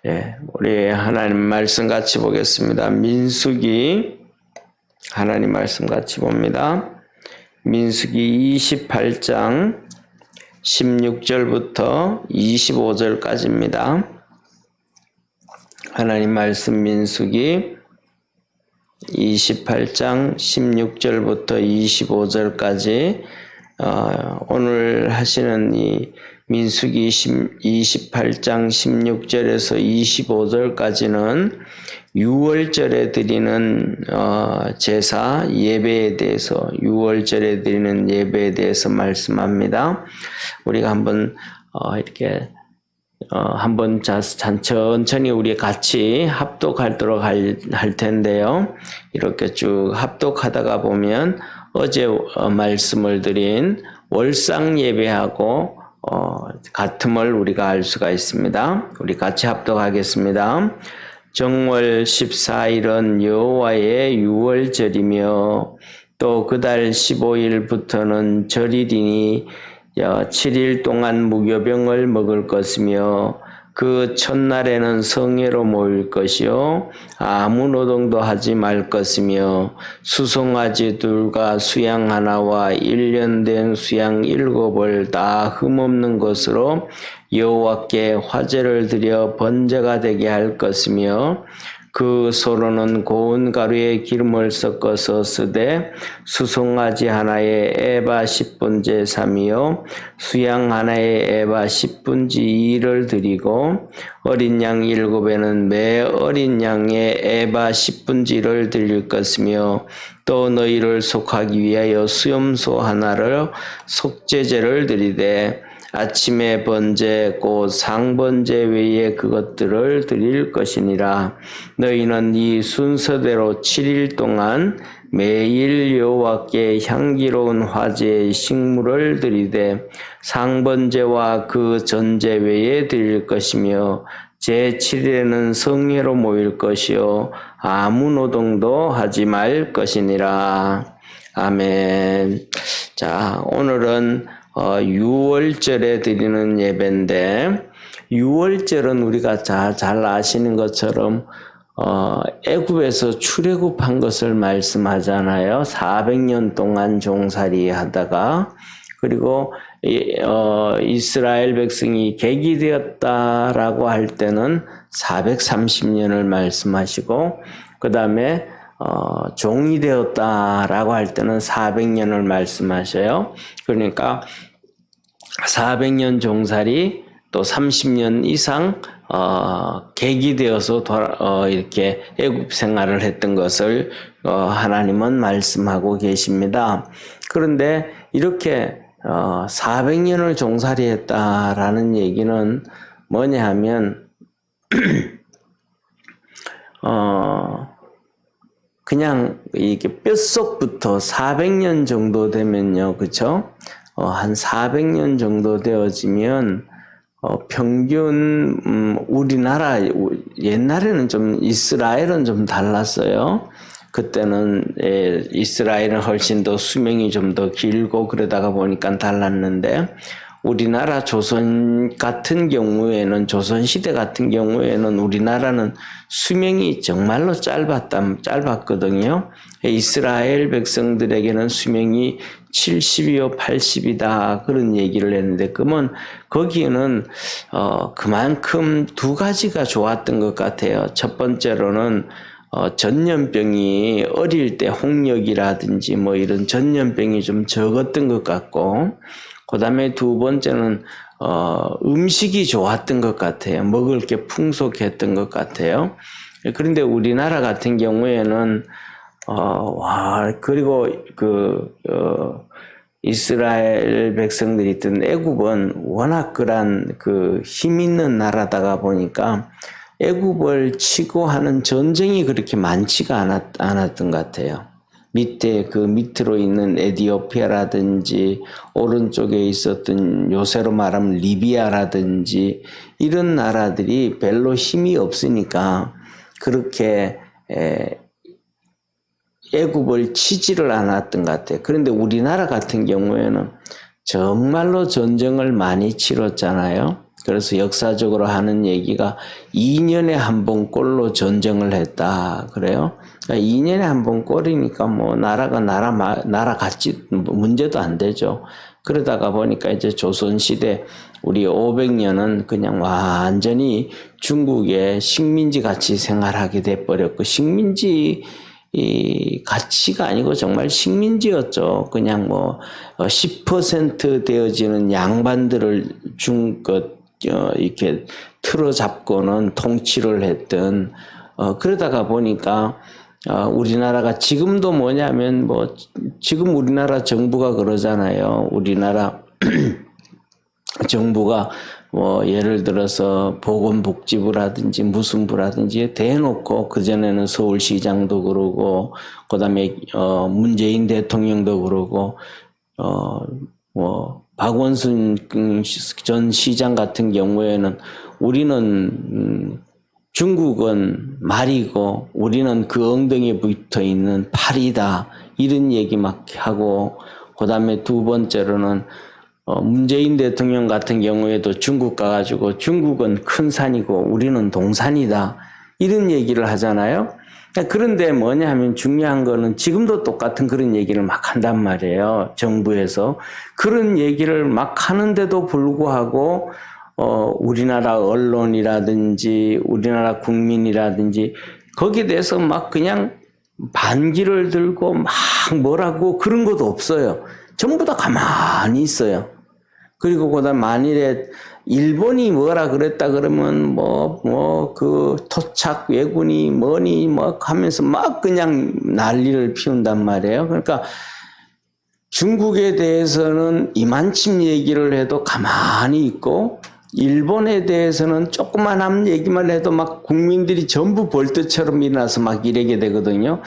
예, 우리 하나님 말씀 같이 보겠습니다. 민수기 하나님 말씀 같이 봅니다. 민수기 28장 16절부터 25절까지입니다. 하나님 말씀 민수기 28장 16절부터 25절까지 오늘 하시는 이 민수기 28장 16절에서 25절까지는 6월절에 드리는 제사 예배에 대해서 6월절에 드리는 예배에 대해서 말씀합니다. 우리가 한번 이렇게 한번 천천히 우리 같이 합독하도록 할 텐데요. 이렇게 쭉 합독하다가 보면 어제 말씀을 드린 월상 예배하고 같음을 우리가 알 수가 있습니다. 우리 같이 합독하겠습니다. 정월 14일은 여호와의 유월절이며 또 그달 15일부터는 절일이니 7일 동안 무교병을 먹을 것이며 그 첫날에는 성회로 모일 것이요 아무 노동도 하지 말 것이며 수송아지 둘과 수양 하나와 1년 된 수양 7을 다 흠없는 것으로 여호와께 화제를 드려 번제가 되게 할 것이며 그 소로는 고운 가루에 기름을 섞어서 쓰되 수송아지 하나에 에바 10분째 3이요 수양 하나에 에바 10분째 2를 드리고 어린 양 7에는 매 어린 양에 에바 10분째 1을 드릴 것이며 또 너희를 속하기 위하여 수염소 하나를 속죄제를 드리되 아침에 번제 곧 상번제 외에 그것들을 드릴 것이니라. 너희는 이 순서대로 7일 동안 매일 여호와께 향기로운 화제의 식물을 드리되 상번제와 그 전제 외에 드릴 것이며 제7일에는 성회로 모일 것이요 아무 노동도 하지 말 것이니라. 아멘. 자, 오늘은 6월절에 드리는 예배인데 6월절은 우리가 잘 아시는 것처럼 애굽에서 출애굽한 것을 말씀하잖아요. 400년 동안 종살이 하다가 그리고 이스라엘 백성이 객이 되었다라고 할 때는 430년을 말씀하시고 그 다음에 종이 되었다라고 할 때는 400년을 말씀하셔요. 그러니까 400년 종살이 또 30년 이상 객이 되어서 이렇게 애굽 생활을 했던 것을 하나님은 말씀하고 계십니다. 그런데 이렇게 400년을 종살이 했다라는 얘기는 뭐냐 하면 그냥 이게 뱃속부터 400년 정도 되면요, 그쵸? 한 400년 정도 되어지면 평균 우리나라 옛날에는 좀 이스라엘은 좀 달랐어요. 그때는 이스라엘은 훨씬 더 수명이 좀 더 길고 그러다가 보니까 달랐는데 우리나라 조선 같은 경우에는 조선시대 같은 경우에는 우리나라는 수명이 정말로 짧았거든요. 이스라엘 백성들에게는 수명이 70이요 80이다 그런 얘기를 했는데 그러면 거기에는 그만큼 두 가지가 좋았던 것 같아요. 첫 번째로는 전염병이 어릴 때 홍역이라든지 뭐 이런 전염병이 좀 적었던 것 같고 그 다음에 두 번째는 음식이 좋았던 것 같아요. 먹을 게 풍족했던 것 같아요. 그런데 우리나라 같은 경우에는 그리고 이스라엘 백성들이 있던 애굽은 워낙 그런 힘 있는 나라다가 보니까 애굽을 치고 하는 전쟁이 그렇게 많지가 않았던 것 같아요. 밑으로 있는 에티오피아라든지 오른쪽에 있었던 요새로 말하면 리비아라든지 이런 나라들이 별로 힘이 없으니까 그렇게 애굽을 치지를 않았던 것 같아요. 그런데 우리나라 같은 경우에는 정말로 전쟁을 많이 치렀잖아요. 그래서 역사적으로 하는 얘기가 2년에 한 번 꼴로 전쟁을 했다. 그래요? 그러니까 2년에 한 번 꼴이니까 뭐 나라 같이 문제도 안 되죠. 그러다가 보니까 이제 조선시대 우리 500년은 그냥 완전히 중국의 식민지 같이 생활하게 돼버렸고, 식민지 이 가치가 아니고 정말 식민지였죠. 그냥 뭐 10% 되어지는 양반들을 이렇게 틀어잡고는 통치를 했던, 그러다가 보니까 우리나라가 지금도 뭐냐면 뭐 지금 우리나라 정부가 그러잖아요. 우리나라 정부가 뭐 예를 들어서 보건복지부라든지 무슨 부라든지 대놓고, 그전에는 서울시장도 그러고 그다음에 문재인 대통령도 그러고 뭐 박원순 전 시장 같은 경우에는 우리는 중국은 말이고 우리는 그 엉덩이에 붙어 있는 팔이다, 이런 얘기 막 하고, 그다음에 두 번째로는 문재인 대통령 같은 경우에도 중국 가가지고 중국은 큰 산이고 우리는 동산이다, 이런 얘기를 하잖아요. 그런데 뭐냐 하면 중요한 거는 지금도 똑같은 그런 얘기를 막 한단 말이에요. 정부에서. 그런 얘기를 막 하는데도 불구하고 우리나라 언론이라든지 우리나라 국민이라든지 거기에 대해서 막 그냥 반기를 들고 막 뭐라고 그런 것도 없어요. 전부 다 가만히 있어요. 그리고 그다음 만일에 일본이 뭐라 그랬다 그러면 그 토착 왜군이 뭐니 뭐 하면서 막 그냥 난리를 피운단 말이에요. 그러니까 중국에 대해서는 이만침 얘기를 해도 가만히 있고, 일본에 대해서는 조그만한 얘기만 해도 막 국민들이 전부 벌떼처럼 일어나서 막 이러게 되거든요.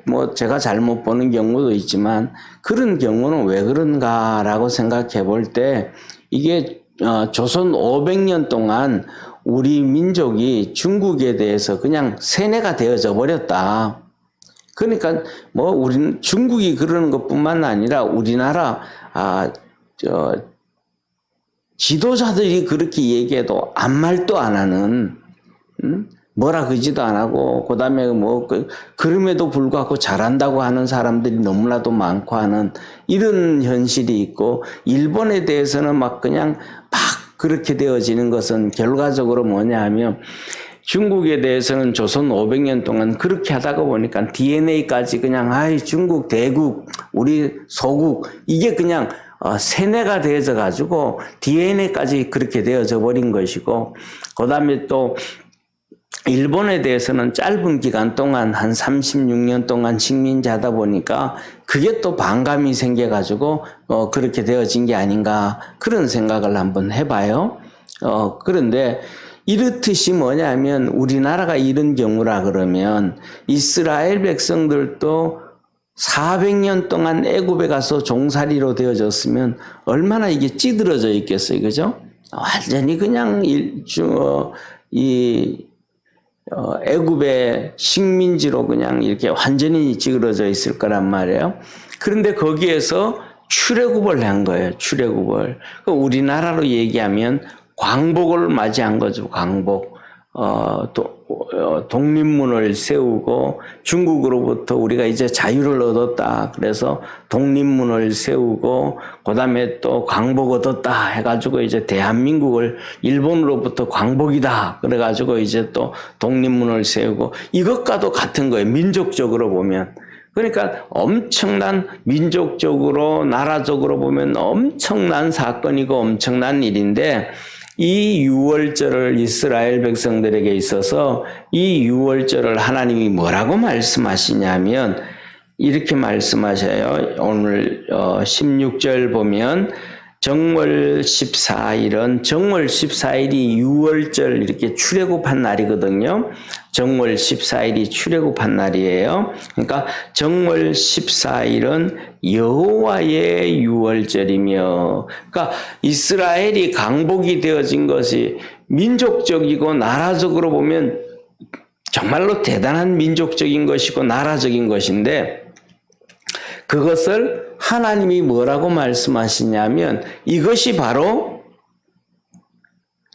뭐 제가 잘못 보는 경우도 있지만 그런 경우는 왜 그런가라고 생각해 볼 때, 이게 조선 500년 동안 우리 민족이 중국에 대해서 그냥 세뇌가 되어져 버렸다. 그러니까 뭐 우리는 중국이 그러는 것뿐만 아니라 우리나라 지도자들이 그렇게 얘기해도 아무 말도 안 하는, 뭐라 그러지도 안 하고, 그 다음에 그럼에도 불구하고 잘한다고 하는 사람들이 너무나도 많고 하는 이런 현실이 있고, 일본에 대해서는 막 그냥 막 그렇게 되어지는 것은 결과적으로 뭐냐 하면, 중국에 대해서는 조선 500년 동안 그렇게 하다가 보니까 DNA까지 그냥 중국 대국, 우리 소국, 이게 그냥 세뇌가 되어져 가지고 DNA까지 그렇게 되어져 버린 것이고, 그 다음에 또 일본에 대해서는 짧은 기간 동안 한 36년 동안 식민지하다 보니까 그게 또 반감이 생겨 가지고 그렇게 되어진 게 아닌가, 그런 생각을 한번 해봐요. 그런데 이렇듯이 뭐냐면 우리나라가 이런 경우라 그러면 이스라엘 백성들도 400년 동안 애굽에 가서 종살이로 되어졌으면 얼마나 이게 찌들어져 있겠어요, 그죠? 완전히 그냥 애굽의 식민지로 그냥 이렇게 완전히 찌그러져 있을 거란 말이에요. 그런데 거기에서 출애굽을 한 거예요, 출애굽을. 우리나라로 얘기하면 광복을 맞이한 거죠, 광복. 독립문을 세우고 중국으로부터 우리가 이제 자유를 얻었다. 그래서 독립문을 세우고 그다음에 또 광복 얻었다 해가지고 이제 대한민국을 일본으로부터 광복이다. 그래가지고 이제 또 독립문을 세우고, 이것과도 같은 거예요, 민족적으로 보면. 그러니까 엄청난, 민족적으로 나라적으로 보면 엄청난 사건이고 엄청난 일인데, 이 유월절을 이스라엘 백성들에게 있어서 이 유월절을 하나님이 뭐라고 말씀하시냐면 이렇게 말씀하셔요. 오늘 16절 보면 정월 14일은, 정월 14일이 유월절 이렇게 출애굽한 날이거든요. 정월 14일이 출애굽한 날이에요. 그러니까 정월 14일은 여호와의 유월절이며, 그러니까 이스라엘이 강복이 되어진 것이 민족적이고 나라적으로 보면 정말로 대단한 민족적인 것이고 나라적인 것인데, 그것을 하나님이 뭐라고 말씀하시냐면 이것이 바로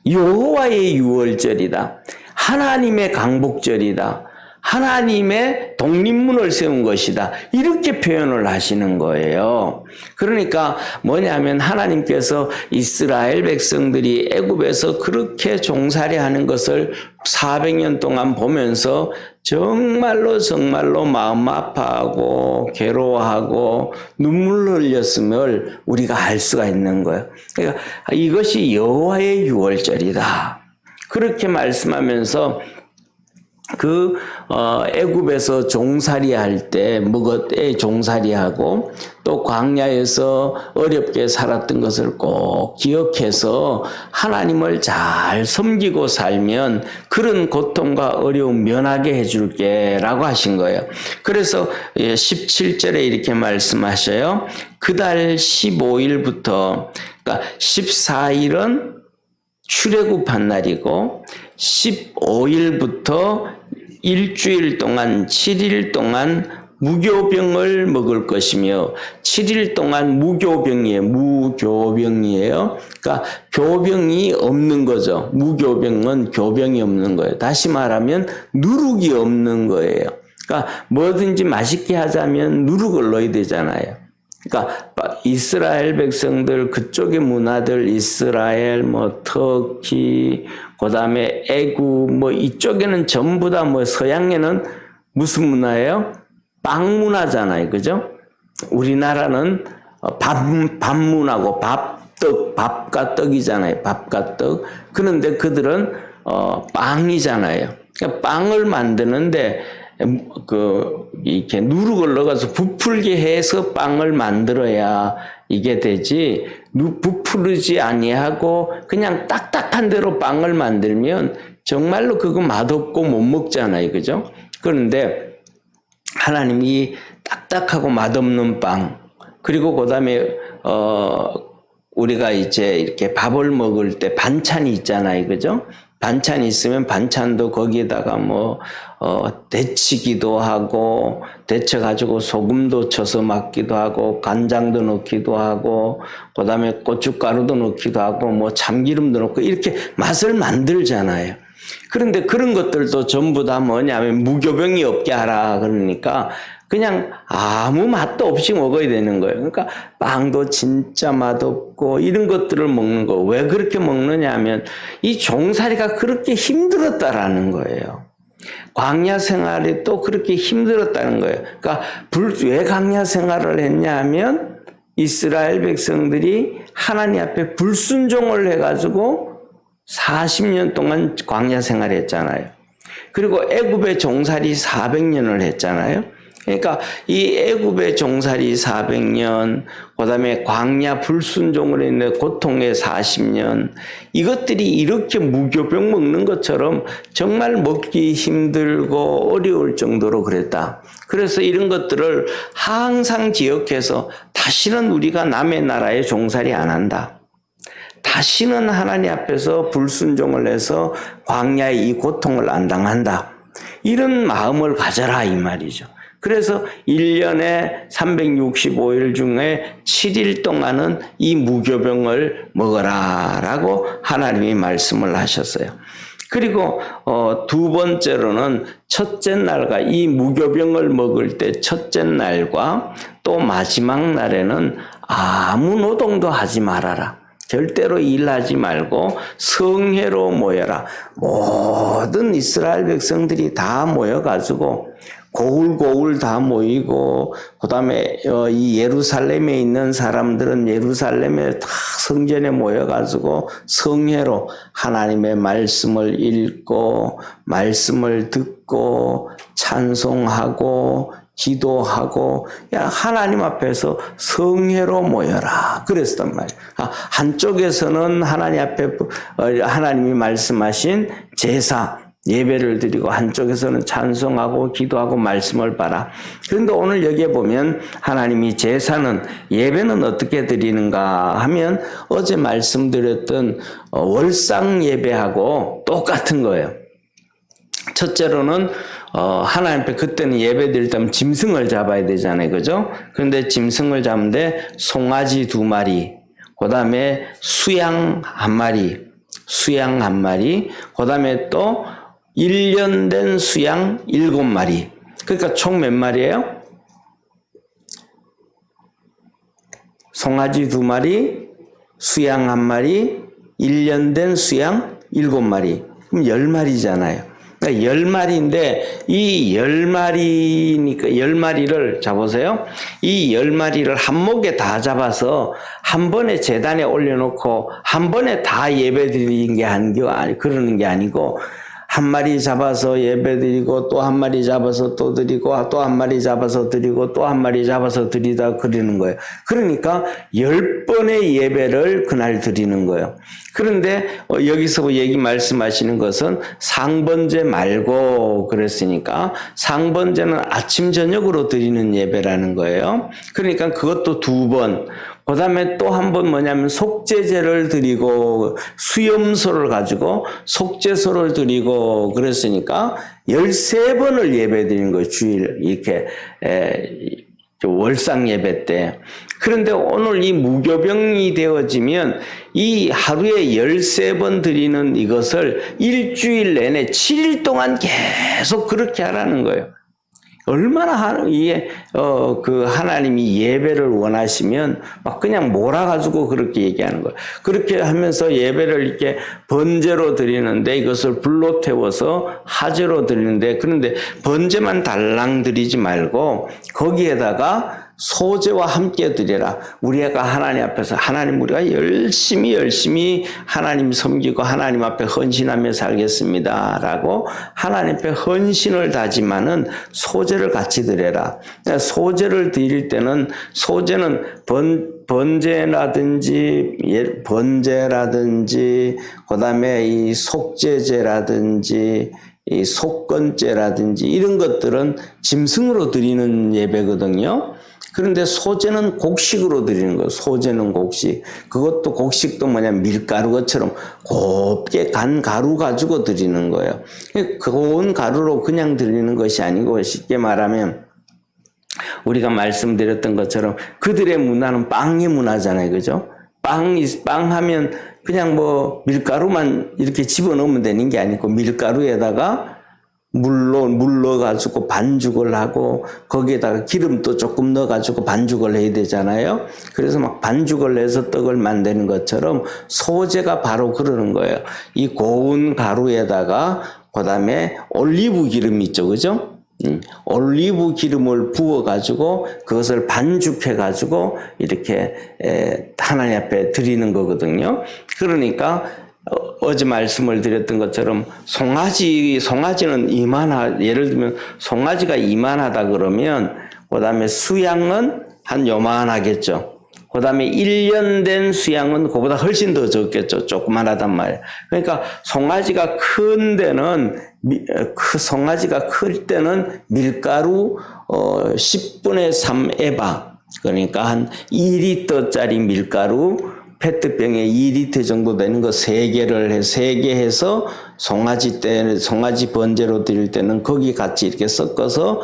여호와의 유월절이다. 하나님의 강복절이다. 하나님의 독립문을 세운 것이다. 이렇게 표현을 하시는 거예요. 그러니까 뭐냐면 하나님께서 이스라엘 백성들이 애굽에서 그렇게 종살이하는 것을 400년 동안 보면서 정말로 마음 아파하고 괴로워하고 눈물을 흘렸음을 우리가 알 수가 있는 거예요. 그러니까 이것이 여호와의 유월절이다. 그렇게 말씀하면서 애굽에서 종살이할 때 먹었에 종살이하고 또 광야에서 어렵게 살았던 것을 꼭 기억해서 하나님을 잘 섬기고 살면 그런 고통과 어려움 면하게 해줄게 라고 하신 거예요. 그래서 17절에 이렇게 말씀하셔요. 그달 15일부터 그러니까 14일은 출애굽한 날이고 15일부터 일주일 동안 7일 동안 무교병을 먹을 것이며 7일 동안 무교병이에요. 그러니까 교병이 없는 거죠. 무교병은 교병이 없는 거예요. 다시 말하면 누룩이 없는 거예요. 그러니까 뭐든지 맛있게 하자면 누룩을 넣어야 되잖아요. 그러니까 이스라엘 백성들 그쪽의 문화들 이스라엘 터키 그다음에 애굽 이쪽에는 전부 다 서양에는 무슨 문화예요? 빵 문화잖아요. 그죠? 우리나라는 밥 문화고 밥과 떡이잖아요. 밥과 떡. 그런데 그들은 빵이잖아요. 그러니까 빵을 만드는데 이렇게 누룩을 넣어서 부풀게 해서 빵을 만들어야 이게 되지, 부풀지 아니하고 그냥 딱딱한 대로 빵을 만들면 정말로 그거 맛없고 못 먹잖아요. 그죠? 그런데 하나님이 딱딱하고 맛없는 빵, 그리고 그 다음에, 우리가 이제 이렇게 밥을 먹을 때 반찬이 있잖아요. 그죠? 반찬이 있으면 반찬도 거기에다가 데치기도 하고, 데쳐가지고 소금도 쳐서 막기도 하고, 간장도 넣기도 하고, 그 다음에 고춧가루도 넣기도 하고, 참기름도 넣고, 이렇게 맛을 만들잖아요. 그런데 그런 것들도 전부 다 뭐냐면 무교병이 없게 하라. 그러니까 그냥 아무 맛도 없이 먹어야 되는 거예요. 그러니까 빵도 진짜 맛없고 이런 것들을 먹는 거. 왜 그렇게 먹느냐 하면 이 종살이가 그렇게 힘들었다라는 거예요. 광야 생활이 또 그렇게 힘들었다는 거예요. 그러니까 왜 광야 생활을 했냐 하면 이스라엘 백성들이 하나님 앞에 불순종을 해가지고 40년 동안 광야 생활을 했잖아요. 그리고 애굽의 종살이 400년을 했잖아요. 그러니까 이 애굽의 종살이 400년, 그 다음에 광야 불순종으로 인해 고통의 40년, 이것들이 이렇게 무교병 먹는 것처럼 정말 먹기 힘들고 어려울 정도로 그랬다. 그래서 이런 것들을 항상 기억해서 다시는 우리가 남의 나라에 종살이 안 한다. 다시는 하나님 앞에서 불순종을 해서 광야의 이 고통을 안 당한다. 이런 마음을 가져라 이 말이죠. 그래서 1년에 365일 중에 7일 동안은 이 무교병을 먹어라 라고 하나님이 말씀을 하셨어요. 그리고 두 번째로는 첫째 날과 이 무교병을 먹을 때 첫째 날과 또 마지막 날에는 아무 노동도 하지 말아라. 절대로 일하지 말고 성회로 모여라. 모든 이스라엘 백성들이 다 모여가지고 고울고울 다 모이고, 그 다음에 이 예루살렘에 있는 사람들은 예루살렘에 다 성전에 모여가지고 성회로 하나님의 말씀을 읽고 말씀을 듣고 찬송하고 기도하고 하나님 앞에서 성회로 모여라 그랬단 말이에요. 한쪽에서는 하나님 앞에 하나님이 말씀하신 제사 예배를 드리고 한쪽에서는 찬송하고 기도하고 말씀을 봐라. 그런데 오늘 여기에 보면 하나님이 제사는 예배는 어떻게 드리는가 하면 어제 말씀드렸던 월상 예배하고 똑같은 거예요. 첫째로는 하나님 앞에 그때는 예배 드릴 때면 짐승을 잡아야 되잖아요. 그죠? 그런데 짐승을 잡는데 송아지 2마리, 그 다음에 수양 1마리, 수양 1마리, 그 다음에 또 1년 된 수양 7마리. 그러니까 총 몇 마리예요? 송아지 2마리, 수양 1마리, 1년 된 수양 7마리. 그럼 10마리잖아요. 그러니까 10마리인데 이 10마리니까 10마리를 잡으세요. 이 10마리를 한 목에 다 잡아서 한 번에 제단에 올려놓고 한 번에 다 예배드리는 게 그러는 게 아니고 한 마리 잡아서 예배드리고 또 한 마리 잡아서 또 드리고 또 한 마리 잡아서 드리고 또 한 마리 잡아서 드리다 그러는 거예요. 그러니까 10번의 예배를 그날 드리는 거예요. 그런데 여기서 말씀하시는 것은 상번제 말고 그랬으니까 상번제는 아침 저녁으로 드리는 예배라는 거예요. 그러니까 그것도 2번. 그 다음에 또 한 번 뭐냐면 속죄제를 드리고 수염소를 가지고 속죄소를 드리고 그랬으니까 13번을 예배 드리는 거예요. 주일 이렇게 월상 예배 때. 그런데 오늘 이 무교병이 되어지면 이 하루에 13번 드리는 이것을 일주일 내내 7일 동안 계속 그렇게 하라는 거예요. 얼마나 그 하나님이 예배를 원하시면 막 그냥 몰아가지고 그렇게 얘기하는 거예요. 그렇게 하면서 예배를 이렇게 번제로 드리는데 이것을 불로 태워서 화제로 드리는데 그런데 번제만 달랑 드리지 말고 거기에다가 소제와 함께 드려라. 우리가 하나님 앞에서 우리가 열심히 하나님 섬기고 하나님 앞에 헌신하며 살겠습니다. 라고 하나님 앞에 헌신을 다짐하는 소제를 같이 드려라. 소제를 드릴 때는 소제는 번제라든지 그다음에 이 속죄제라든지 이 속건제라든지 이런 것들은 짐승으로 드리는 예배거든요. 그런데 소제는 곡식으로 드리는 거예요. 소제는 곡식. 그것도 곡식도 뭐냐면 밀가루처럼 곱게 간 가루 가지고 드리는 거예요. 고운 가루로 그냥 드리는 것이 아니고 쉽게 말하면 우리가 말씀드렸던 것처럼 그들의 문화는 빵의 문화잖아요. 그죠? 빵 하면 그냥 뭐 밀가루만 이렇게 집어넣으면 되는 게 아니고 밀가루에다가 물 넣어가지고 반죽을 하고 거기에다가 기름도 조금 넣어가지고 반죽을 해야 되잖아요. 그래서 막 반죽을 해서 떡을 만드는 것처럼 소제가 바로 그러는 거예요. 이 고운 가루에다가 그 다음에 올리브 기름 있죠. 그죠? 올리브 기름을 부어가지고 그것을 반죽해가지고 이렇게 하나님 앞에 드리는 거거든요. 그러니까 어제 말씀을 드렸던 것처럼 송아지는 예를 들면 송아지가 이만하다 그러면 그 다음에 수양은 한 요만하겠죠. 그 다음에 1년 된 수양은 그보다 훨씬 더 적겠죠. 조그만하단 말이에요. 그러니까 송아지가 클 때는 밀가루 10분의 3 에바, 그러니까 한 2리터짜리 밀가루 페트병에 2리터 정도 되는 거 3개 해서 송아지 번제로 드릴 때는 거기 같이 이렇게 섞어서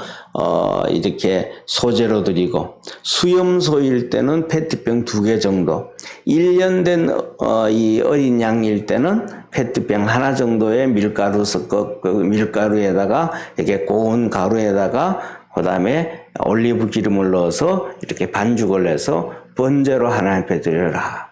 이렇게 소제로 드리고, 수염소일 때는 페트병 2개 정도, 1년 된 이 어린 양일 때는 페트병 하나 정도의 밀가루 밀가루에다가 이렇게 고운 가루에다가 그 다음에 올리브 기름을 넣어서 이렇게 반죽을 해서 번제로 하나님 앞에 드려라.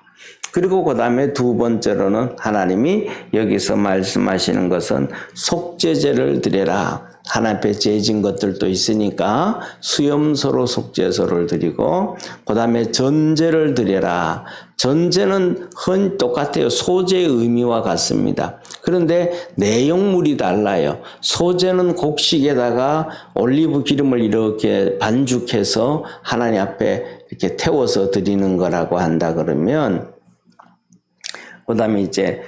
그리고 그 다음에 2번째로는 하나님이 여기서 말씀하시는 것은 속죄제를 드려라. 하나님 앞에 죄진 것들도 있으니까 수염소로 속죄소를 드리고, 그 다음에 전제를 드려라. 전제는 똑같아요. 소제의 의미와 같습니다. 그런데 내용물이 달라요. 소제는 곡식에다가 올리브 기름을 이렇게 반죽해서 하나님 앞에 이렇게 태워서 드리는 거라고 한다 그러면, 그 다음에 이제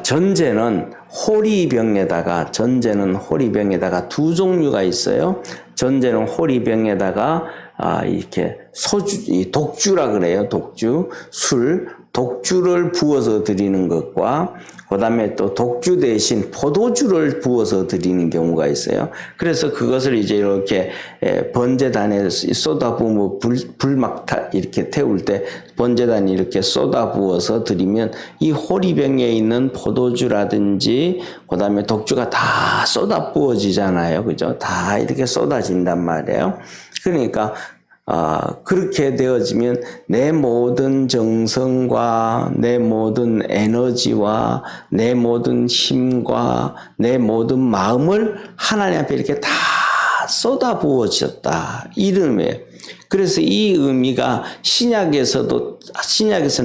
전제는 호리병에다가 2 종류가 있어요. 전제는 호리병에다가 이렇게 독주라 그래요. 독주, 술, 독주를 부어서 드리는 것과 그다음에 또 독주 대신 포도주를 부어서 드리는 경우가 있어요. 그래서 그것을 이제 이렇게 번제단에 쏟아부으면 불막 이렇게 태울 때 번제단이 이렇게 쏟아부어서 드리면 이 호리병에 있는 포도주라든지 그다음에 독주가 다 쏟아부어지잖아요. 그죠? 다 이렇게 쏟아진단 말이에요. 그러니까 그렇게 되어지면 내 모든 정성과 내 모든 에너지와 내 모든 힘과 내 모든 마음을 하나님 앞에 이렇게 다 쏟아부어졌다. 이런 의미예요. 그래서 이 의미가 신약에서는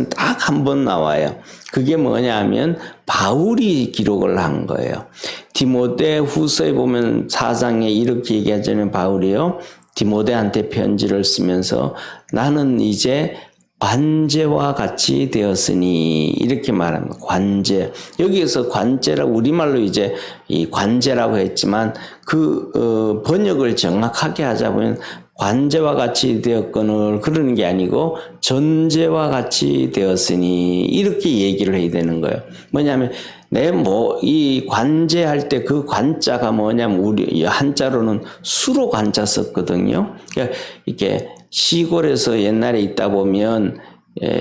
딱 한 번 나와요. 그게 뭐냐면 바울이 기록을 한 거예요. 디모데 후서에 보면 4장에 이렇게 얘기하자면 바울이요. 디모데한테 편지를 쓰면서 나는 이제 관제와 같이 되었으니 이렇게 말합니다. 관제. 여기에서 관제라고 우리말로 이제 이 관제라고 했지만 그 번역을 정확하게 하자면 관제와 같이 되었거늘 그러는 게 아니고 전제와 같이 되었으니 이렇게 얘기를 해야 되는 거예요. 뭐냐면 이 관제할 때 그 관자가 뭐냐면 우리 한자로는 수로 관자 썼거든요. 그러니까 이렇게 시골에서 옛날에 있다 보면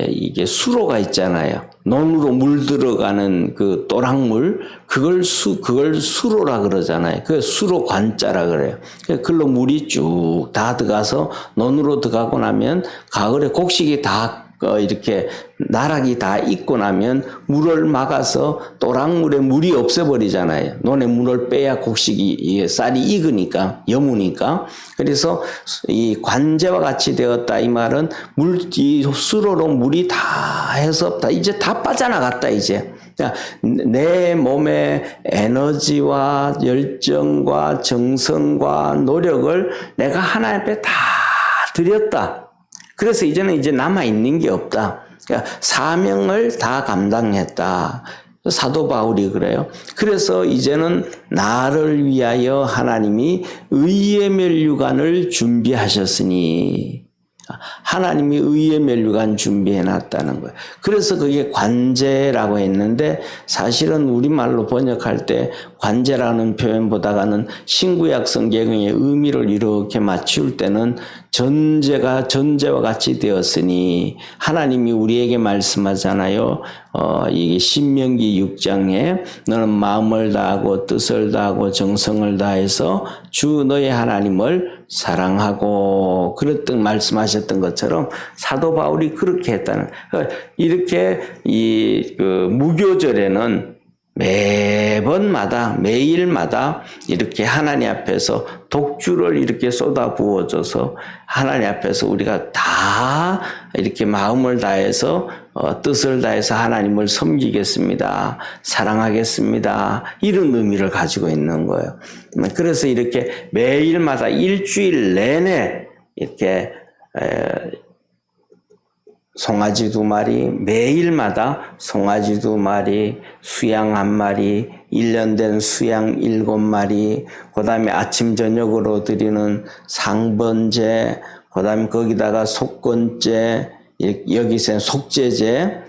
이게 수로가 있잖아요. 논으로 물 들어가는 그 또랑물 그걸 수로라 그러잖아요. 그 수로 관자라 그래요. 그걸로 물이 쭉 다 들어가서 논으로 들어가고 나면 가을에 곡식이 다 이렇게 나락이 다 익고 나면 물을 막아서 또랑물에 물이 없애버리잖아요. 논에 물을 빼야 곡식이 쌀이 익으니까 여무니까. 그래서 이 관제와 같이 되었다 이 말은 이 수로로 물이 다 해서 이제 다 빠져나갔다 이제. 내 몸의 에너지와 열정과 정성과 노력을 내가 하나님 앞에 다 드렸다. 그래서 이제는 남아 있는 게 없다. 그러니까 사명을 다 감당했다. 사도 바울이 그래요. 그래서 이제는 나를 위하여 하나님이 의의 면류관을 준비하셨으니 하나님이 의의 면류관 준비해 놨다는 거예요. 그래서 그게 관제라고 했는데 사실은 우리말로 번역할 때 관제라는 표현보다는 신구약 성경의 의미를 이렇게 맞출 때는 전제와 같이 되었으니 하나님이 우리에게 말씀하잖아요. 이게 신명기 6장에 너는 마음을 다하고 뜻을 다하고 정성을 다해서 주 너의 하나님을 사랑하고 그랬던 말씀하셨던 것처럼 사도 바울이 그렇게 했다는 이렇게 무교절에는 매일마다 이렇게 하나님 앞에서 독주를 이렇게 쏟아 부어줘서 하나님 앞에서 우리가 다 이렇게 마음을 다해서 뜻을 다해서 하나님을 섬기겠습니다. 사랑하겠습니다. 이런 의미를 가지고 있는 거예요. 그래서 이렇게 매일마다 일주일 내내 이렇게 송아지 2마리, 매일마다 송아지 2마리, 수양 1마리, 1년 된 수양 7마리, 그 다음에 아침, 저녁으로 드리는 상번제, 그 다음에 거기다가 속건제, 여기서는 속제제,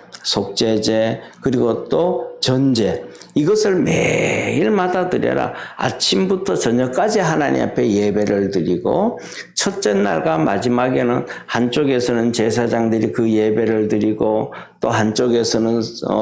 그리고 또 전제. 이것을 매일마다 드려라. 아침부터 저녁까지 하나님 앞에 예배를 드리고 첫째 날과 마지막에는 한쪽에서는 제사장들이 그 예배를 드리고 또 한쪽에서는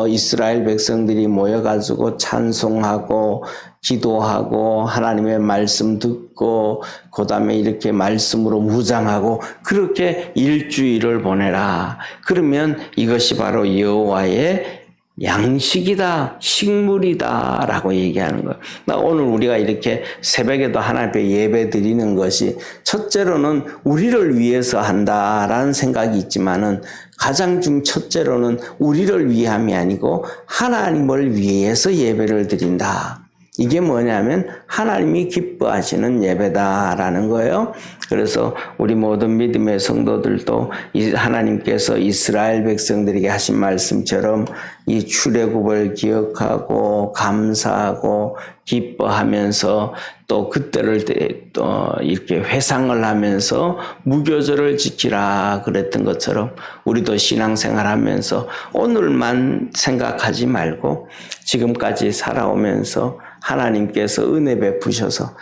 이스라엘 백성들이 모여가지고 찬송하고 기도하고 하나님의 말씀 듣고 그 다음에 이렇게 말씀으로 무장하고 그렇게 일주일을 보내라. 그러면 이것이 바로 여호와의 양식이다, 식물이다 라고 얘기하는 거예요. 오늘 우리가 이렇게 새벽에도 하나님 앞에 예배 드리는 것이 첫째로는 우리를 위해서 한다라는 생각이 있지만은 가장 첫째로는 우리를 위함이 아니고 하나님을 위해서 예배를 드린다. 이게 뭐냐면 하나님이 기뻐하시는 예배다라는 거예요. 그래서 우리 모든 믿음의 성도들도 하나님께서 이스라엘 백성들에게 하신 말씀처럼 이 출애굽을 기억하고 감사하고 기뻐하면서 또 그때를 또 이렇게 회상을 하면서 무교절을 지키라 그랬던 것처럼 우리도 신앙생활하면서 오늘만 생각하지 말고 지금까지 살아오면서 하나님께서 은혜 베푸셔서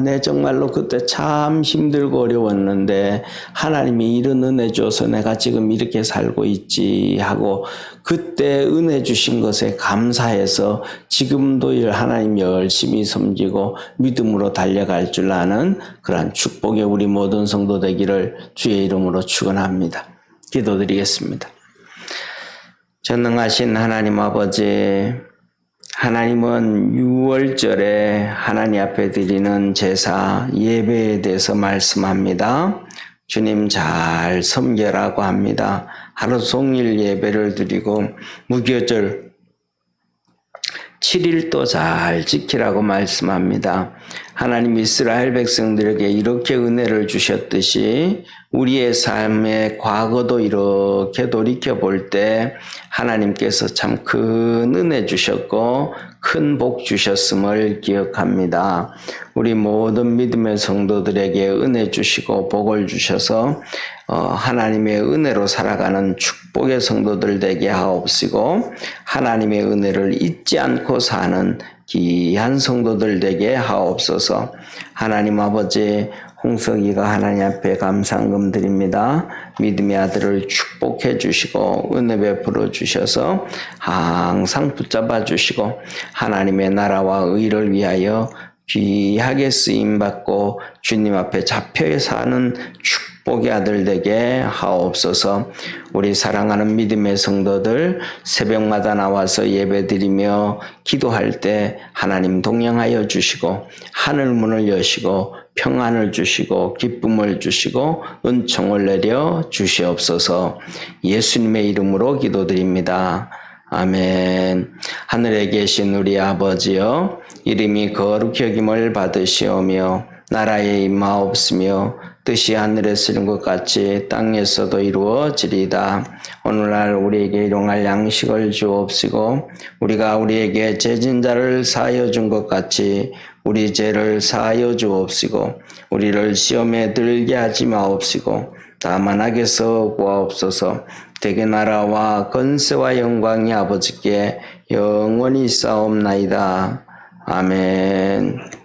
내 정말로 그때 참 힘들고 어려웠는데 하나님이 이런 은혜 줘서 내가 지금 이렇게 살고 있지 하고 그때 은혜 주신 것에 감사해서 지금도 하나님 열심히 섬기고 믿음으로 달려갈 줄 아는 그러한 축복의 우리 모든 성도 되기를 주의 이름으로 축원합니다. 기도드리겠습니다. 전능하신 하나님 아버지, 하나님은 6월절에 하나님 앞에 드리는 제사 예배에 대해서 말씀합니다. 주님 잘 섬겨라고 합니다. 하루 종일 예배를 드리고 무교절 7일도 잘 지키라고 말씀합니다. 하나님 이스라엘 백성들에게 이렇게 은혜를 주셨듯이 우리의 삶의 과거도 이렇게 돌이켜볼 때 하나님께서 참 큰 은혜 주셨고 큰 복 주셨음을 기억합니다. 우리 모든 믿음의 성도들에게 은혜 주시고 복을 주셔서 하나님의 은혜로 살아가는 축복의 성도들 되게 하옵시고 하나님의 은혜를 잊지 않고 사는 귀한 성도들 되게 하옵소서. 하나님 아버지, 홍석이가 하나님 앞에 감사한금 드립니다. 믿음의 아들을 축복해 주시고 은혜 베풀어 주셔서 항상 붙잡아 주시고 하나님의 나라와 의를 위하여 귀하게 쓰임받고 주님 앞에 잡혀 사는 축복의 아들 되게 하옵소서. 우리 사랑하는 믿음의 성도들 새벽마다 나와서 예배드리며 기도할 때 하나님 동행하여 주시고 하늘 문을 여시고 평안을 주시고 기쁨을 주시고 은총을 내려 주시옵소서. 예수님의 이름으로 기도드립니다. 아멘. 하늘에 계신 우리 아버지여, 이름이 거룩히 여김을 받으시오며 나라에 임하옵시며 뜻이 하늘에서 이룬 것 같이 땅에서도 이루어지리이다. 오늘날 우리에게 일용할 양식을 주옵시고 우리가 우리에게 죄진 자를 사하여 준 것 같이 우리 죄를 사하여 주옵시고 우리를 시험에 들게 하지 마옵시고 다만 악에서 구하옵소서. 대개 나라와 권세와 영광이 아버지께 영원히 있사옵나이다. 아멘.